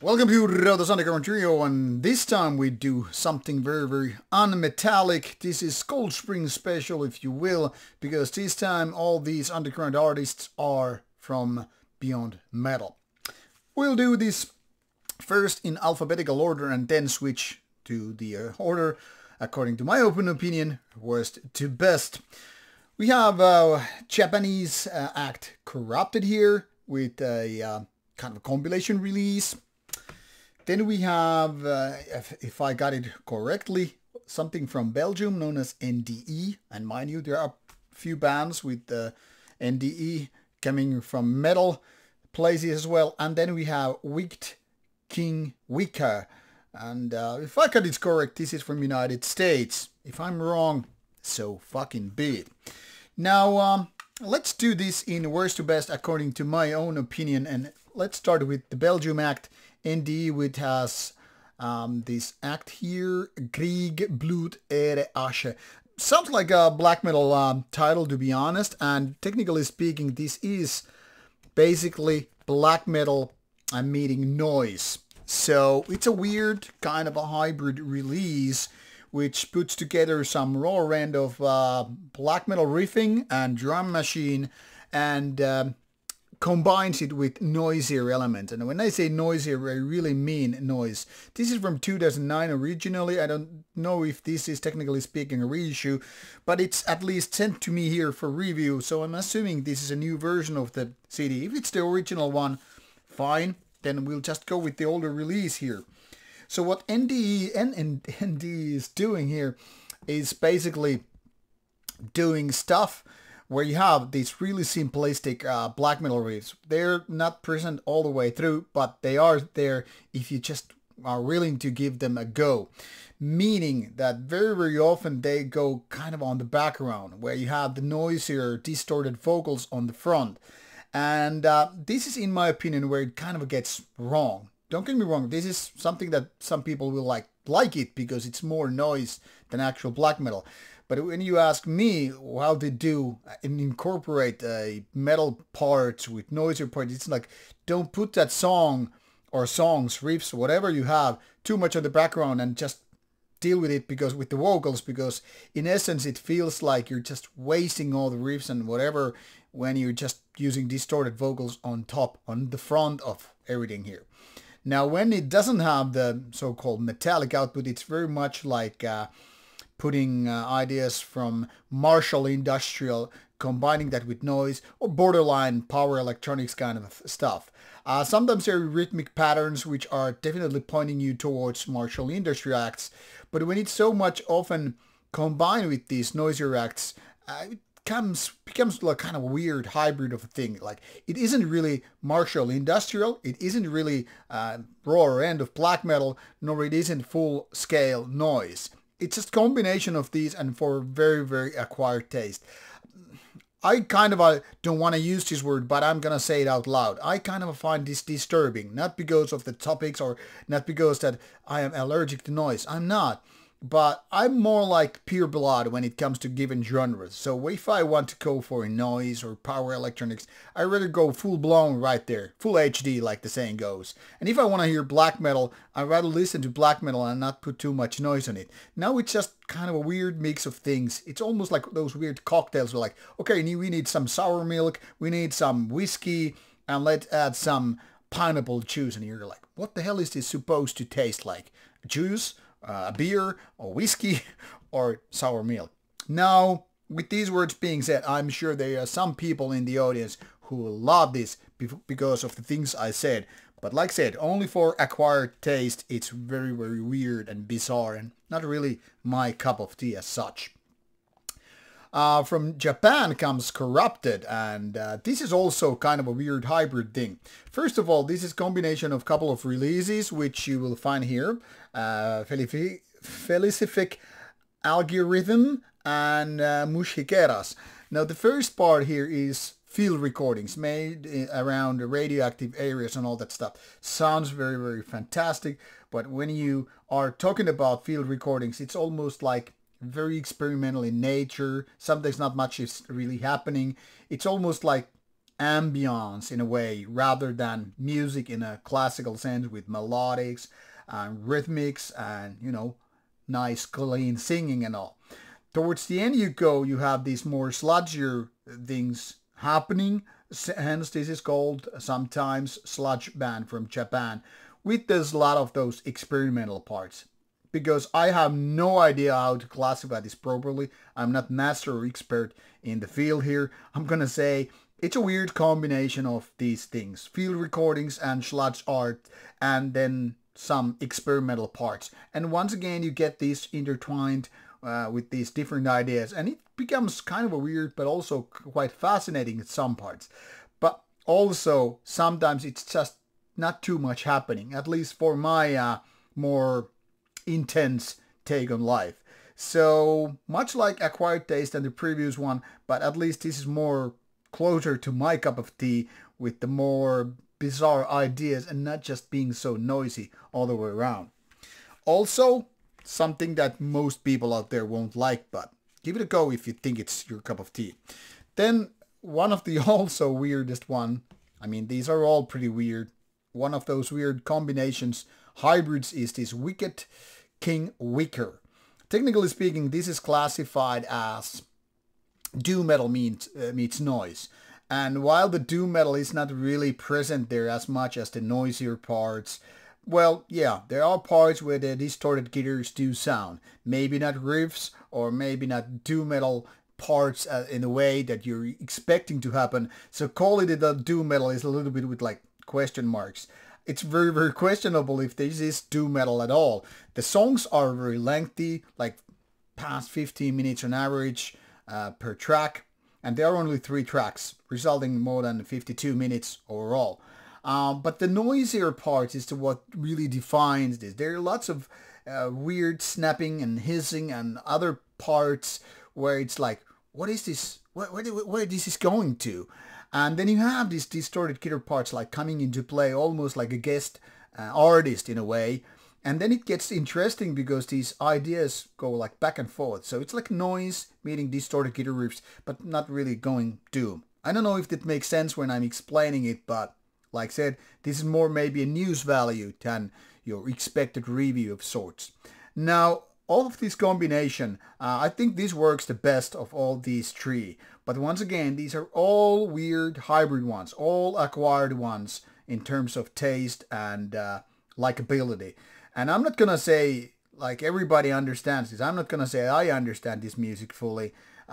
Welcome to Rautas Underground Trio, and this time we do something very unmetallic. This is Cold Spring special, if you will, because this time all these underground artists are from Beyond Metal. We'll do this first in alphabetical order and then switch to the order, according to my open opinion, worst to best. We have Japanese act Corrupted here with a kind of a compilation release. Then we have, if I got it correctly, something from Belgium known as NDE. And mind you, there are a few bands with NDE coming from metal places as well. And then we have Wicked King Wicca. And if I got it correct, this is from United States. If I'm wrong, so fucking be it. Now, let's do this in worst to best according to my own opinion. And let's start with the Belgium act. NDE, which has this act here, Krieg, Blut, Ehre, Asche. Sounds like a black metal title, to be honest, and technically speaking, this is basically black metal meeting noise. So it's a weird kind of a hybrid release, which puts together some raw end of black metal riffing and drum machine, and combines it with noisier elements. And when I say noisier, I really mean noise. This is from 2009 originally. I don't know if this is technically speaking a reissue, but it's at least sent to me here for review, so I'm assuming this is a new version of the CD. If it's the original one, fine, then we'll just go with the older release here. So what NDE is doing here is basically doing stuff where you have these really simplistic black metal riffs. They're not present all the way through, but they are there if you just are willing to give them a go. Meaning that very often they go kind of on the background, where you have the noisier, distorted vocals on the front. And this is, in my opinion, where it kind of gets wrong. Don't get me wrong, this is something that some people will like it because it's more noise than actual black metal. But when you ask me how they do and incorporate metal parts with noisier parts, it's like, don't put that song or songs, riffs, whatever you have, too much on the background and just deal with it because with the vocals, because in essence it feels like you're just wasting all the riffs and whatever when you're just using distorted vocals on top, on the front of everything here. Now when it doesn't have the so-called metallic output, it's very much like putting ideas from Marshall Industrial, combining that with noise, or borderline power electronics kind of stuff. Sometimes there are rhythmic patterns which are definitely pointing you towards Marshall Industrial acts, but when it's so much often combined with these noisier acts, it becomes like kind of a weird hybrid of a thing. Like, it isn't really Marshall Industrial, it isn't really raw end of black metal, nor it isn't full-scale noise. It's just a combination of these, and for very acquired taste. I kind of don't want to use this word, but I'm gonna say it out loud. I kind of find this disturbing, not because of the topics or not because that I am allergic to noise. I'm not. But I'm more like pure blood when it comes to given genres. So if I want to go for noise or power electronics, I'd rather go full blown right there. Full HD, like the saying goes. And if I want to hear black metal, I'd rather listen to black metal and not put too much noise on it. Now it's just kind of a weird mix of things. It's almost like those weird cocktails where like, okay, we need some sour milk, we need some whiskey, and let's add some pineapple juice. And you're like, what the hell is this supposed to taste like? Juice? A beer, or whiskey, or sour milk. Now, with these words being said, I'm sure there are some people in the audience who will love this because of the things I said. But like I said, only for acquired taste, it's very weird and bizarre and not really my cup of tea as such. From Japan comes Corrupted, and this is also kind of a weird hybrid thing. First of all, this is a combination of a couple of releases, which you will find here. Felicific Algorithm and Mushikeras. Now the first part here is field recordings made around radioactive areas and all that stuff. Sounds very fantastic, but when you are talking about field recordings, it's almost like very experimental in nature. Sometimes not much is really happening. It's almost like ambience in a way rather than music in a classical sense with melodics and rhythmics and, you know, nice clean singing and all. Towards the end you have these more sludgier things happening, hence this is called sometimes sludge band from Japan, with there's a lot of those experimental parts. Because I have no idea how to classify this properly. I'm not master or expert in the field here. I'm gonna say it's a weird combination of these things. Field recordings and sludge art and then some experimental parts. And once again you get these intertwined with these different ideas, and it becomes kind of a weird but also quite fascinating at some parts. But also sometimes it's just not too much happening, at least for my more intense take on life. So much like Acquired Taste and the previous one, but at least this is more closer to my cup of tea with the more bizarre ideas and not just being so noisy all the way around. Also, something that most people out there won't like, but give it a go if you think it's your cup of tea. Then one of the also weirdest one, I mean these are all pretty weird, one of those weird combinations, hybrids, is this Wicked King Wicker. Technically speaking, this is classified as doom metal meets noise. And while the doom metal is not really present there as much as the noisier parts, well, yeah, there are parts where the distorted guitars do sound. Maybe not riffs or maybe not doom metal parts in a way that you're expecting to happen. So calling it a doom metal is a little bit with like question marks. It's very, very questionable if this is doom metal at all. The songs are very lengthy, like past 15 minutes on average per track. And there are only 3 tracks, resulting in more than 52 minutes overall. But the noisier part is what really defines this. There are lots of weird snapping and hissing and other parts where it's like, what is this? Where this is going to? And then you have these distorted guitar parts like coming into play almost like a guest artist in a way. And then it gets interesting because these ideas go like back and forth. So it's like noise meeting distorted guitar riffs, but not really going doom. I don't know if that makes sense when I'm explaining it, but like I said, this is more maybe a news value than your expected review of sorts. Now, all of this combination, I think this works the best of all these 3. But once again, these are all weird hybrid ones, all acquired ones in terms of taste and likability. And I'm not going to say like everybody understands this. I'm not going to say I understand this music fully.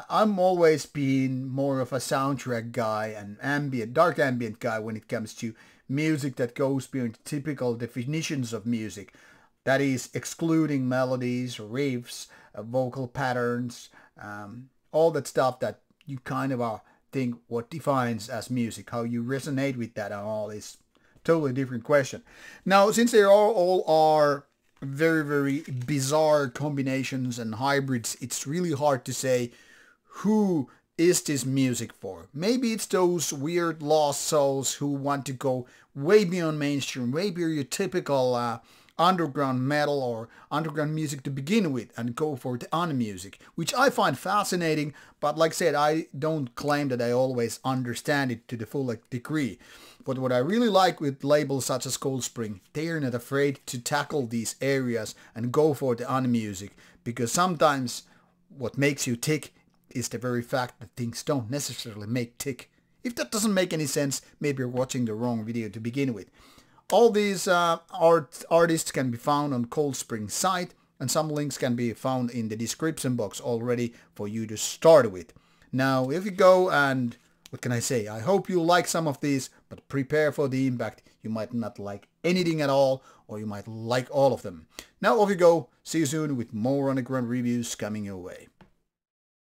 I'm always been more of a soundtrack guy and dark ambient guy when it comes to music that goes beyond typical definitions of music. That is excluding melodies, riffs, vocal patterns, all that stuff that you kind of think what defines as music. How you resonate with that and all is totally different question. Now, since they all are very, very bizarre combinations and hybrids, it's really hard to say who is this music for. Maybe it's those weird lost souls who want to go way beyond mainstream, way beyond your typical underground metal or underground music to begin with and go for the un-music, which I find fascinating, but like I said, I don't claim that I always understand it to the full degree. But what I really like with labels such as Cold Spring, they are not afraid to tackle these areas and go for the un-music, because sometimes what makes you tick is the very fact that things don't necessarily make tick. If that doesn't make any sense, maybe you're watching the wrong video to begin with. All these artists can be found on Cold Spring's site, and some links can be found in the description box already for you to start with. Now, if you go and, what can I say, I hope you like some of these, but prepare for the impact. You might not like anything at all, or you might like all of them. Now off you go. See you soon with more underground reviews coming your way.